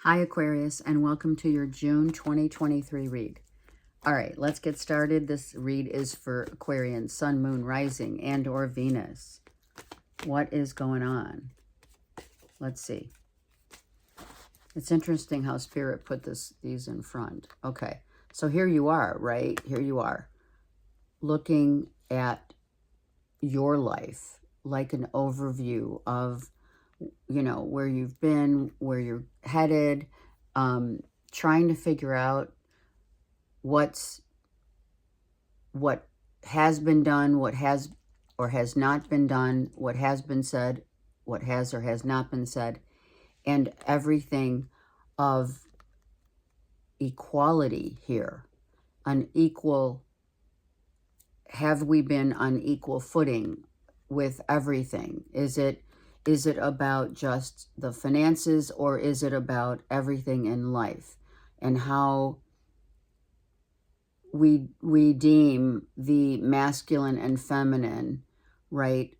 Hi Aquarius, and welcome to your June 2023 read. All right, let's get started. This read is for Aquarian, Sun, Moon, Rising, and or Venus. What is going on? Let's see. It's interesting how Spirit put these in front. Okay, so here you are, right? Here you are, looking at your life, like an overview of, you know, where you've been, where you're headed, trying to figure out what has been done, what has or has not been done, what has been said, what has or has not been said, and everything of equality here. Have we been on equal footing with everything? Is it about just the finances, or is it about everything in life and how we deem the masculine and feminine, right,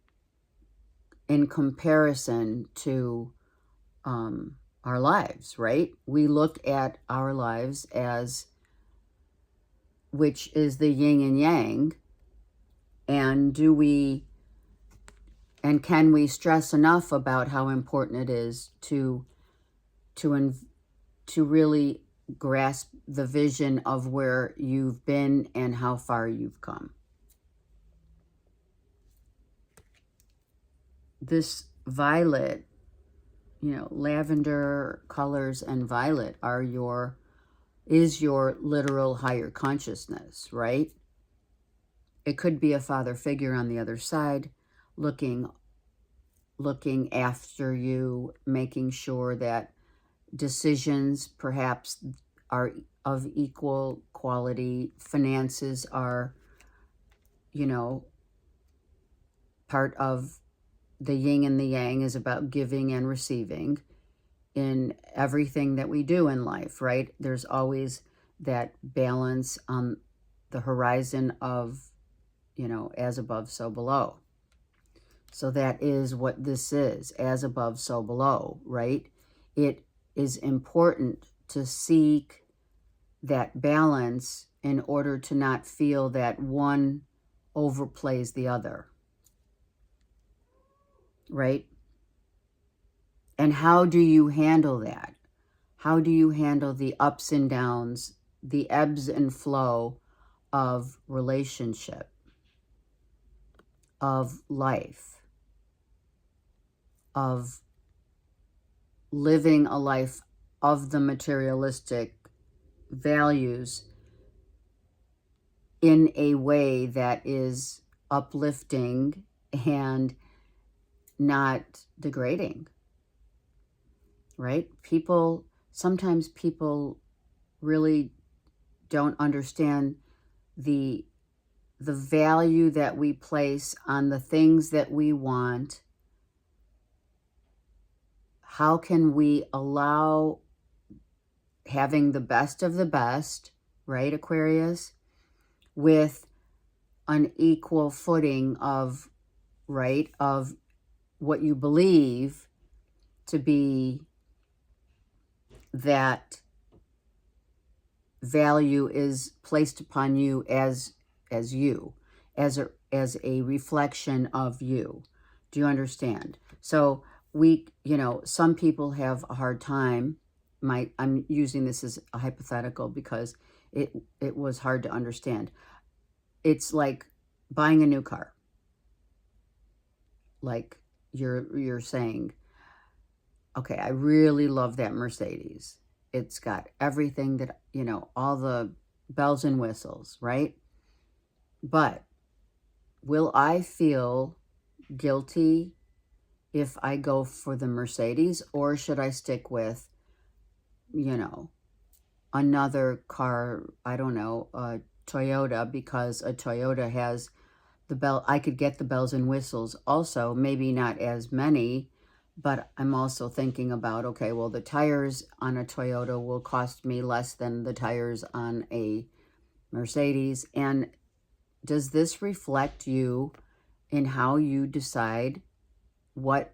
in comparison to our lives, right? We look at our lives as, which is the yin and yang, and can we stress enough about how important it is to really grasp the vision of where you've been and how far you've come. This violet, you know, lavender colors and violet is your literal higher consciousness, right? It could be a father figure on the other side, looking after you, making sure that decisions perhaps are of equal quality. Finances are, you know, part of the yin and the yang is about giving and receiving in everything that we do in life, right? There's always that balance on the horizon of, you know, as above, so below. So that is what this is, as above, so below, right? It is important to seek that balance in order to not feel that one overplays the other, right? And how do you handle that? How do you handle the ups and downs, the ebbs and flow of relationship, of life, of living a life of the materialistic values in a way that is uplifting and not degrading, right? Sometimes people really don't understand the value that we place on the things that we want. How can we allow having the best of the best, right, Aquarius, with an equal footing of, right, of what you believe to be that value is placed upon you as a reflection of you. Do you understand? So you know, some people have a hard time. I'm using this as a hypothetical because it was hard to understand. It's like buying a new car. Like you're saying, okay, I really love that Mercedes. It's got everything that, you know, all the bells and whistles, right? But will I feel guilty if I go for the Mercedes, or should I stick with, you know, another car, I don't know, a Toyota, because a Toyota has I could get the bells and whistles also, maybe not as many, but I'm also thinking about, okay, well, the tires on a Toyota will cost me less than the tires on a Mercedes. And does this reflect you in how you decide what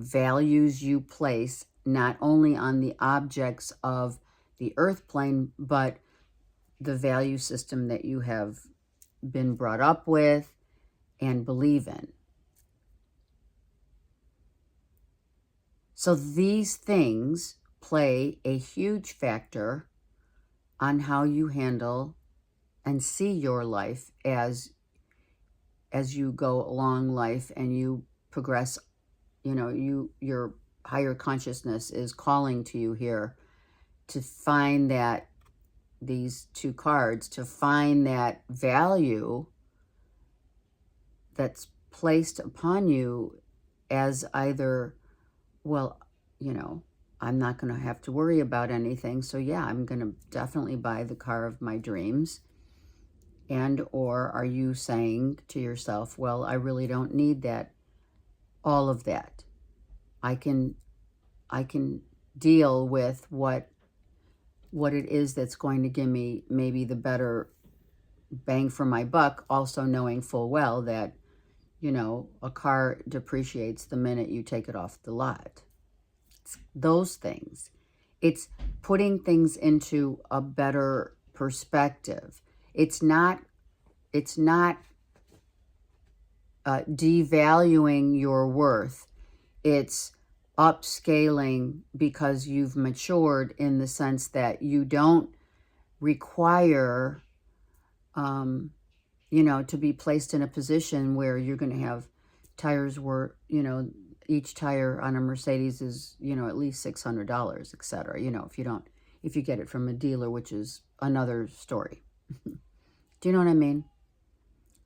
values you place not only on the objects of the earth plane, but the value system that you have been brought up with and believe in. So these things play a huge factor on how you handle and see your life as you go along life and you progress. You know, your higher consciousness is calling to you here to find that, these two cards, to find that value that's placed upon you as either, well, you know, I'm not going to have to worry about anything, so yeah, I'm going to definitely buy the car of my dreams. And or are you saying to yourself, well, I really don't need that, all of that. I can deal with what it is that's going to give me maybe the better bang for my buck, also knowing full well that, you know, a car depreciates the minute you take it off the lot. It's those things. It's putting things into a better perspective. It's not devaluing your worth. It's upscaling because you've matured, in the sense that you don't require, you know, to be placed in a position where you're going to have tires where, you know, each tire on a Mercedes is, you know, at least $600, etc. You know, if you get it from a dealer, which is another story. Do you know what I mean?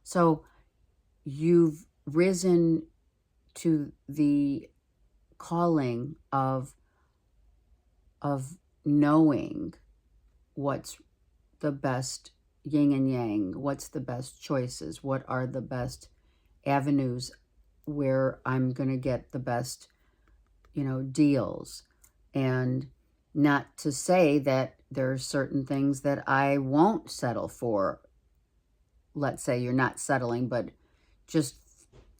So you've risen to the calling of knowing what's the best yin and yang, what's the best choices, what are the best avenues where I'm going to get the best, you know, deals. And not to say that there's certain things that I won't settle for. Let's say you're not settling, but just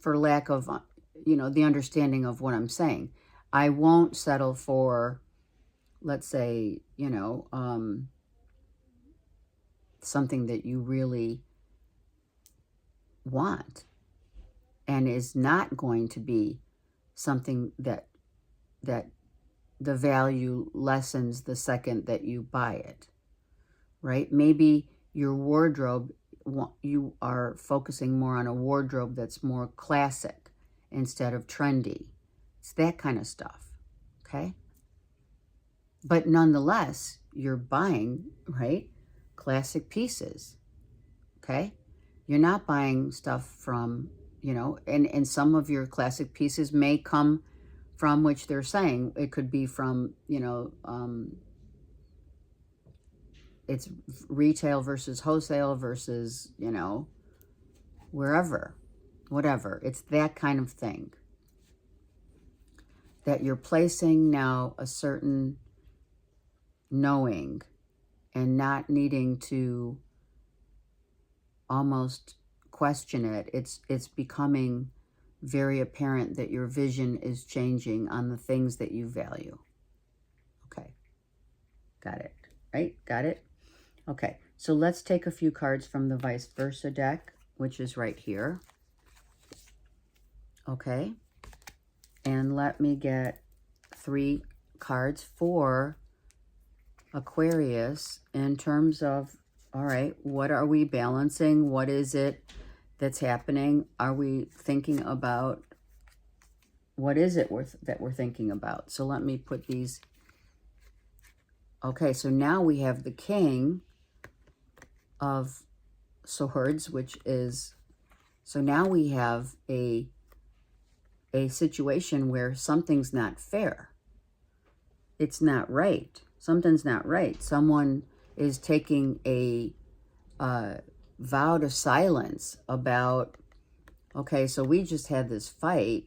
for lack of, you know, the understanding of what I'm saying, I won't settle for, let's say, you know, something that you really want and is not going to be something that the value lessens the second that you buy it, right? Maybe your wardrobe, you are focusing more on a wardrobe that's more classic instead of trendy. It's that kind of stuff, okay? But nonetheless, you're buying, right, classic pieces, okay? You're not buying stuff from, you know, and some of your classic pieces may come from, which they're saying, it could be from, you know, it's retail versus wholesale versus, you know, wherever, whatever. It's that kind of thing that you're placing now a certain knowing and not needing to almost question it. It's becoming very apparent that your vision is changing on the things that you value. Okay. Got it. Right? Got it? Okay. So let's take a few cards from the vice versa deck, which is right here. Okay. And let me get 3 cards for Aquarius in terms of, all right, what are we balancing? What is it that's happening? Are we thinking about, what is it that we're thinking about? So let me put these. Okay, so now we have the King of Swords, which is, so now we have a situation where something's not fair. It's not right. Something's not right. Someone is taking a vow to silence about, okay, so we just had this fight.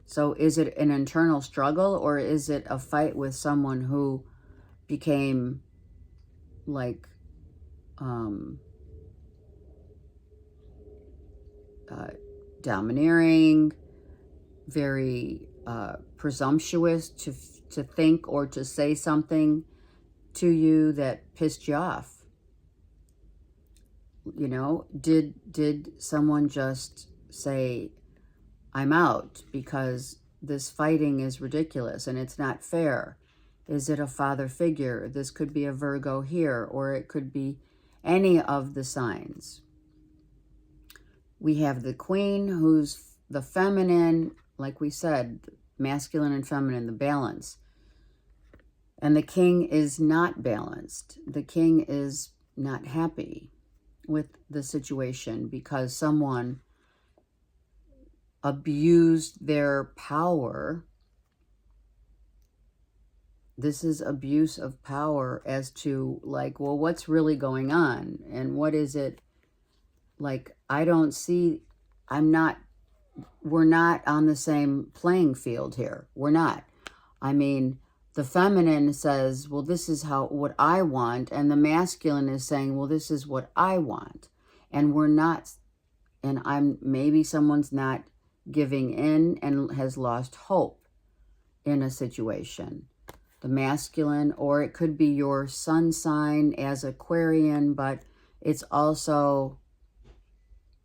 So is it an internal struggle, or is it a fight with someone who became like domineering, very presumptuous to think or to say something to you that pissed you off? You know, did someone just say, I'm out because this fighting is ridiculous and it's not fair? Is it a father figure? This could be a Virgo here, or it could be any of the signs. We have the Queen, who's the feminine, like we said, masculine and feminine, the balance. And the King is not balanced. The King is not happy with the situation because someone abused their power. This is abuse of power as to, like, well, what's really going on? And what is it? Like, I don't see, we're not on the same playing field here. We're not. I mean, the feminine says, well, this is what I want. And the masculine is saying, well, this is what I want. And we're not, and maybe someone's not giving in and has lost hope in a situation. The masculine, or it could be your sun sign as Aquarian, but it's also,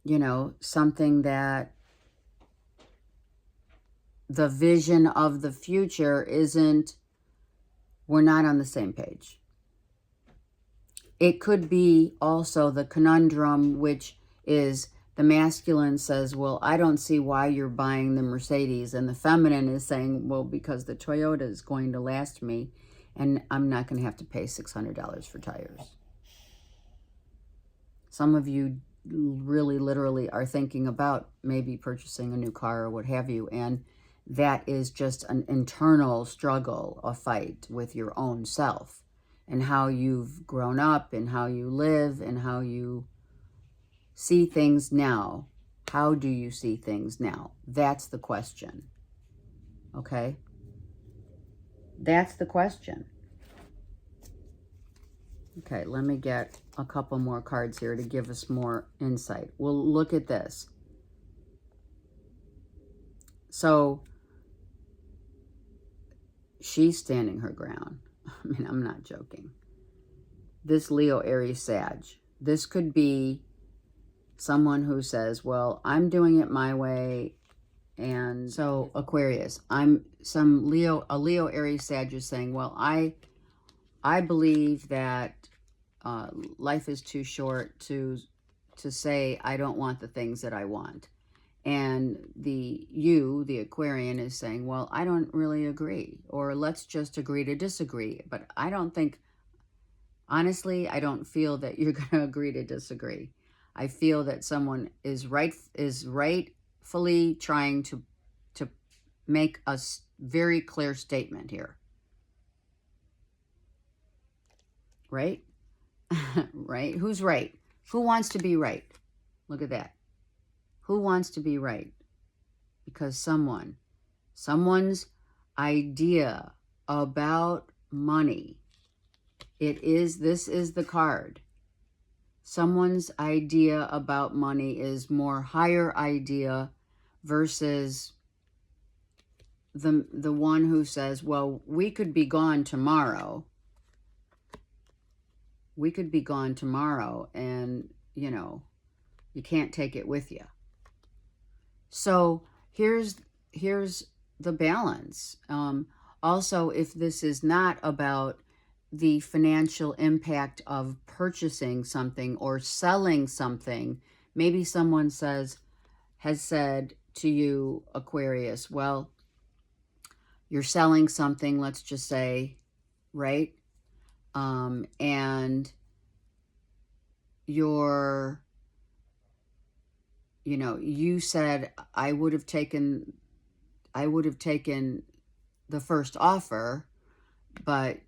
you know, something that the vision of the future isn't, we're not on the same page. It could be also the conundrum, which is the masculine says, well, I don't see why you're buying the Mercedes. And the feminine is saying, well, because the Toyota is going to last me and I'm not going to have to pay $600 for tires. Some of you really literally are thinking about maybe purchasing a new car or what have you. And that is just an internal struggle, a fight with your own self and how you've grown up and how you live and how you see things now. How do you see things now? That's the question. Okay? That's the question. Okay, let me get a couple more cards here to give us more insight. Well, look at this. So, she's standing her ground. I mean, I'm not joking. This Leo, Aries, Sag. This could be someone who says, well, I'm doing it my way. And so Aquarius, a Leo, Aries, Sag is saying, well, I believe that life is too short to say I don't want the things that I want. And the Aquarian is saying, well, I don't really agree, or let's just agree to disagree. But I don't think, honestly, I don't feel that you're going to agree to disagree. I feel that someone is rightfully trying to make a very clear statement here. Right? Right? Who's right? Who wants to be right? Look at that. Who wants to be right? Because someone's idea about money, this is the card. Someone's idea about money is more higher idea versus the one who says, well, we could be gone tomorrow. We could be gone tomorrow and, you know, you can't take it with you. So here's the balance. Also, if this is not about the financial impact of purchasing something or selling something, maybe someone has said to you, Aquarius, well, you're selling something, let's just say, right? And you said, I would have taken the first offer, but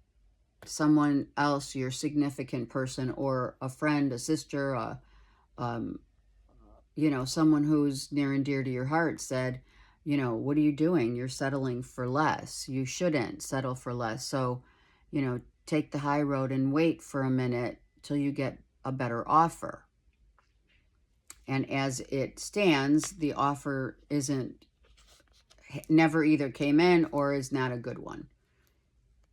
someone else, your significant person or a friend, a sister, someone who's near and dear to your heart said, what are you doing? You're settling for less. You shouldn't settle for less. So, take the high road and wait for a minute till you get a better offer. And as it stands, the offer isn't never either came in or is not a good one,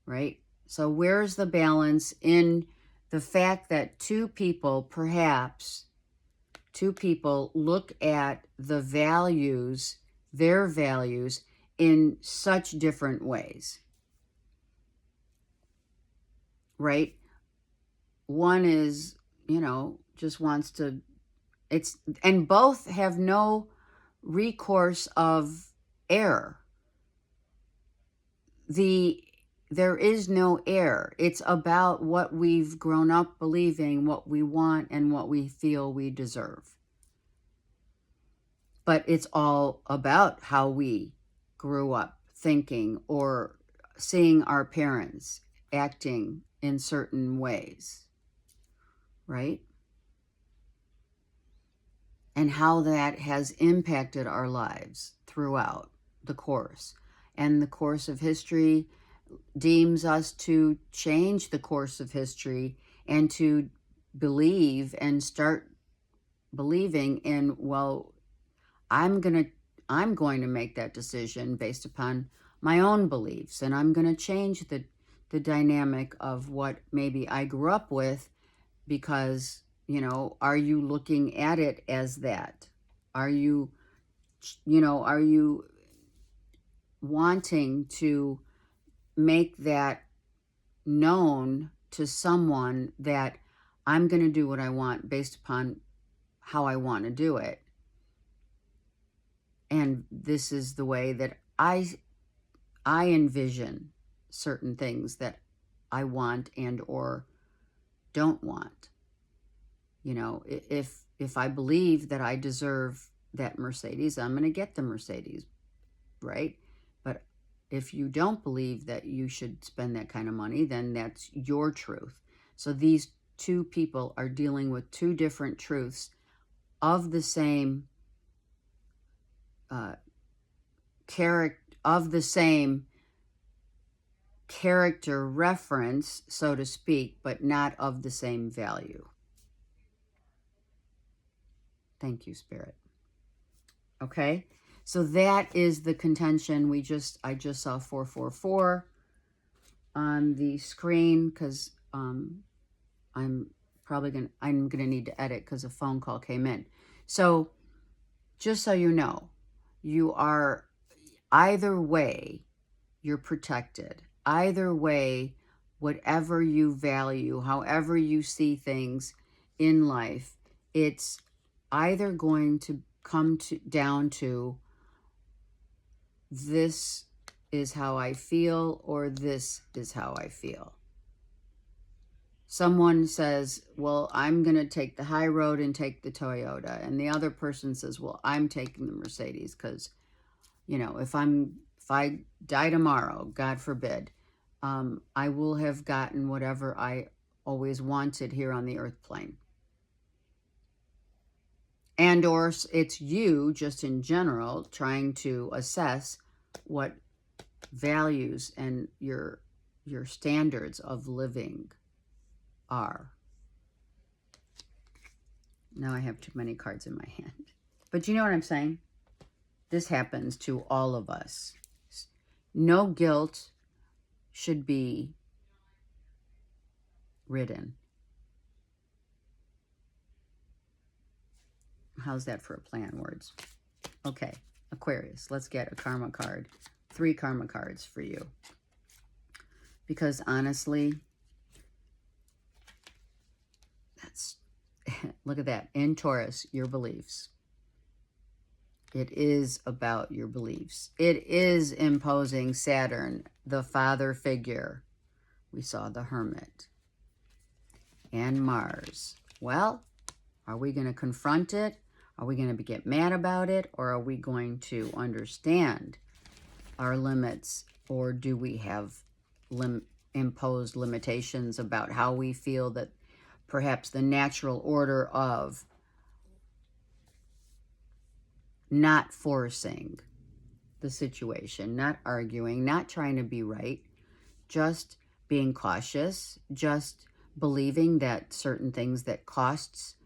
right? So where's the balance in the fact that two people, perhaps two people, look at the values, their values, in such different ways, right? One is, just wants to, and both have no recourse of error. There is no error. It's about what we've grown up believing, what we want, and what we feel we deserve. But it's all about how we grew up thinking or seeing our parents acting in certain ways, right? And how that has impacted our lives throughout the course. And the course of history deems us to change the course of history and to believe and start believing in, well, I'm going to make that decision based upon my own beliefs, and I'm going to change the dynamic of what maybe I grew up with, because, are you looking at it as that? Are you wanting to make that known to someone that I'm going to do what I want based upon how I want to do it? And this is the way that I envision certain things that I want and or don't want. If I believe that I deserve that Mercedes, I'm going to get the Mercedes, right? But if you don't believe that you should spend that kind of money, then that's your truth. So these two people are dealing with two different truths of the same character reference, so to speak, but not of the same value. Thank you, Spirit. Okay, so that is the contention. I just saw 444 on the screen because I'm gonna need to edit because a phone call came in. So just so you know, you are, either way, you're protected. Either way, whatever you value, however you see things in life, it's either going to come down to, this is how I feel, or this is how I feel. Someone says, well, I'm going to take the high road and take the Toyota. And the other person says, well, I'm taking the Mercedes because, if I die tomorrow, God forbid, I will have gotten whatever I always wanted here on the earth plane. And or it's you just in general trying to assess what values and your standards of living are. Now I have too many cards in my hand. But you know what I'm saying? This happens to all of us. No guilt should be ridden. How's that for a play on words? Okay, Aquarius, let's get a karma card. 3 karma cards for you. Because honestly, look at that. In Taurus, your beliefs. It is about your beliefs. It is imposing Saturn, the father figure. We saw the Hermit. And Mars. Well, are we going to confront it? Are we going to get mad about it? Or are we going to understand our limits? Or do we have imposed limitations about how we feel that perhaps the natural order of not forcing the situation, not arguing, not trying to be right, just being cautious, just believing that certain things that costs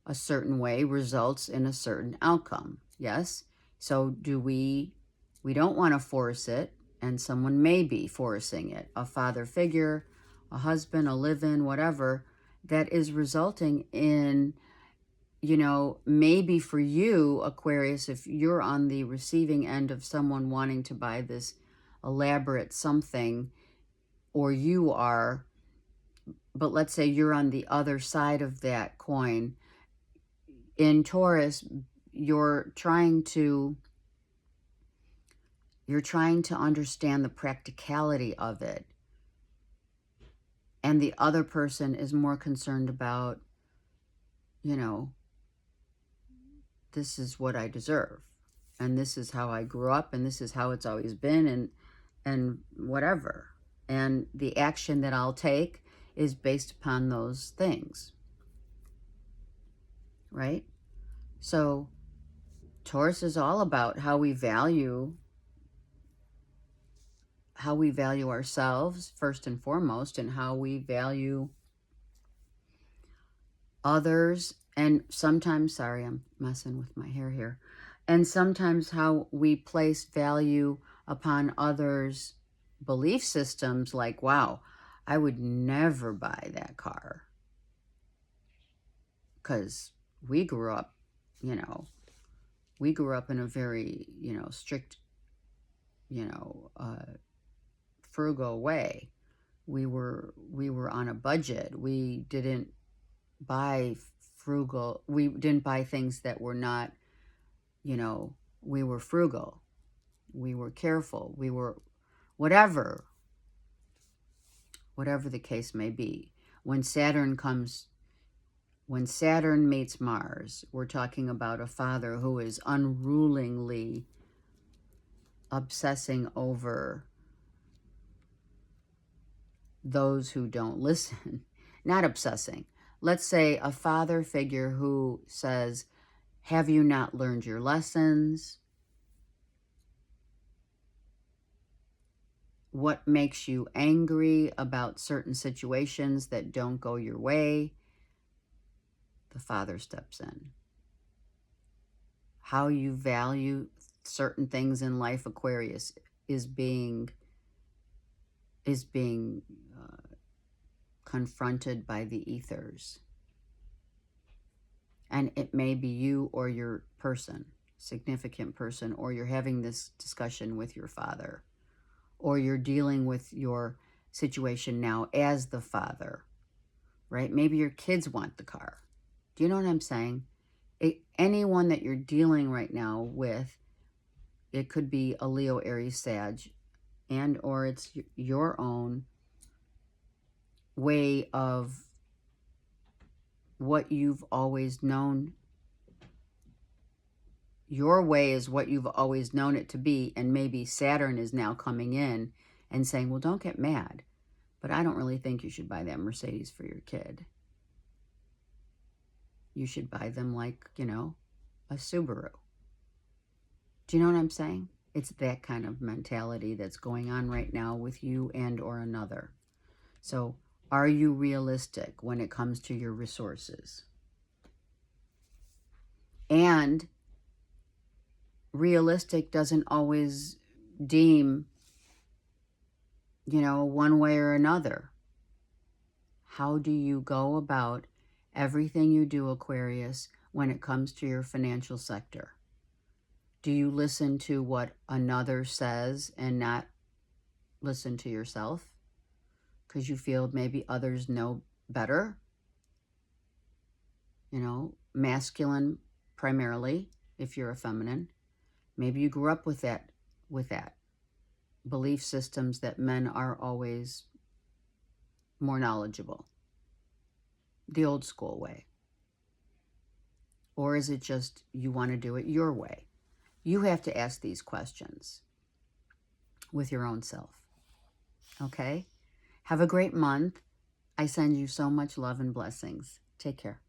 a certain way results in a certain outcome. Yes? So do we We don't want to force it, and someone may be forcing it. A father figure, a husband, a live-in, whatever, that is resulting in, you know, maybe for you, Aquarius, if you're on the receiving end of someone wanting to buy this elaborate something, or you are, but let's say you're on the other side of that coin. In Taurus, you're trying to understand the practicality of it. And the other person is more concerned about, you know, this is what I deserve. And this is how I grew up, and this is how it's always been, and whatever. And the action that I'll take is based upon those things. Right? So Taurus is all about how we value ourselves first and foremost, and how we value others. And sometimes, sorry, I'm messing with my hair here. And sometimes how we place value upon others' belief systems, like, wow, I would never buy that car. Because we grew up, you know, in a very, you know, strict, you know, frugal way. We were on a budget. We didn't buy we didn't buy things that were not, you know, we were frugal. We were careful. We were whatever the case may be. When Saturn meets Mars, we're talking about a father who is unrulingly obsessing over those who don't listen. Not obsessing. Let's say a father figure who says, have you not learned your lessons? What makes you angry about certain situations that don't go your way? The father steps in. How you value certain things in life, Aquarius, is being confronted by the ethers. And it may be you or your person, significant person, or you're having this discussion with your father, or you're dealing with your situation now as the father, right? Maybe your kids want the car. Do you know what I'm saying? Anyone that you're dealing right now with, it could be a Leo, Aries, Sag, and or it's your own way of what you've always known. Your way is what you've always known it to be, and maybe Saturn is now coming in and saying, well, don't get mad, but I don't really think you should buy that Mercedes for your kid. You should buy them like, you know, a Subaru. Do you know what I'm saying? It's that kind of mentality that's going on right now with you and or another. So are you realistic when it comes to your resources? And realistic doesn't always deem, you know, one way or another. How do you go about everything you do, Aquarius, when it comes to your financial sector? Do you listen to what another says and not listen to yourself? Because you feel maybe others know better? You know, masculine primarily, if you're a feminine. Maybe you grew up with that belief systems that men are always more knowledgeable, the old school way. Or is it just you want to do it your way? You have to ask these questions with your own self. Okay? Have a great month. I send you so much love and blessings. Take care.